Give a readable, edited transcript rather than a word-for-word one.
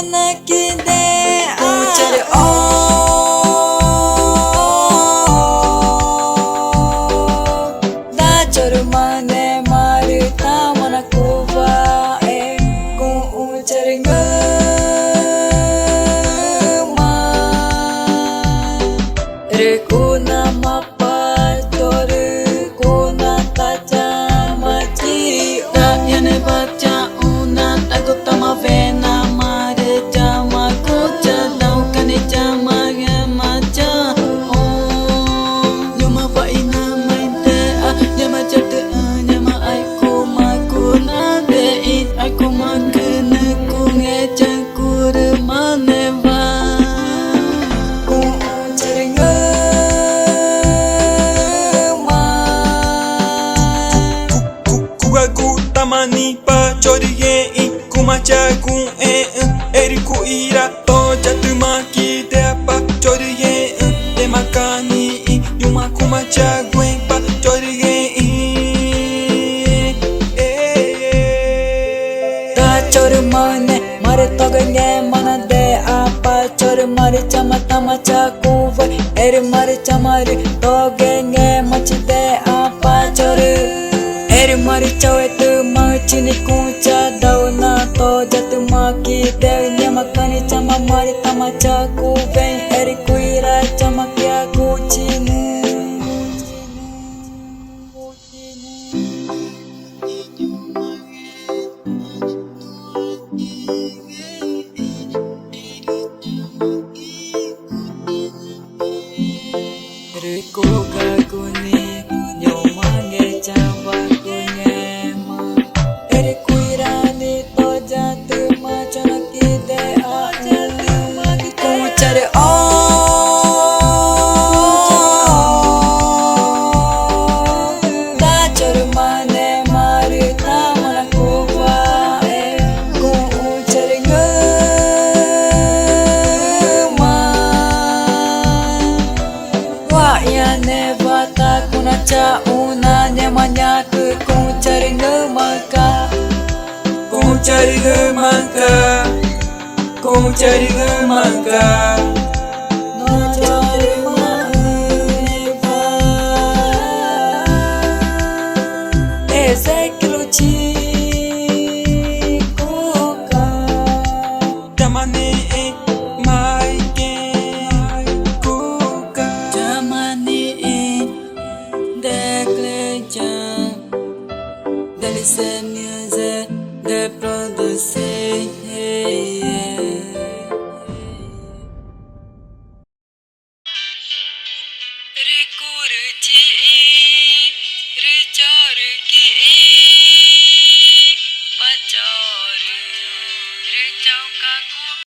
nakide cari da cari mane mari tamana kuva ku cari ngema rekuna mapal toru kuna tcha machi da yane bacha una tagotama vena mare chama kucha laukane chama macha yuma vaina mainte yama chat yama aiku makuna de it aiku makne kunge chakur maneva ku charinga Kugaku tamani pa choriye kumacha ku eriku ira to Tchauetüma ki te pa choriye te makani yuma kumacha gwen pa choriye da chor mane mare togange manade apa chor mare chama tamacha kuva mare chamari togenge machide apa chor mare Tchauetüma chini kuncha dauna to Tchauetüma ki te nyamakani chama mare tamacha kuve kuira chama kya kuchinu Riku gaguni nyomange chamba kunyema kuira ni to Tchauetüma chanakide kuchare da chor mane mari tamana kuva kuchare ngema wa yane vata kunacha una nyamanya kuchare ngemaka kuchari gemaka kuchari gemaka no chare maneva Ezequi kuka tamane maike kuka Jamani Decley Delicious music de producer Rikurti Richarki Pacha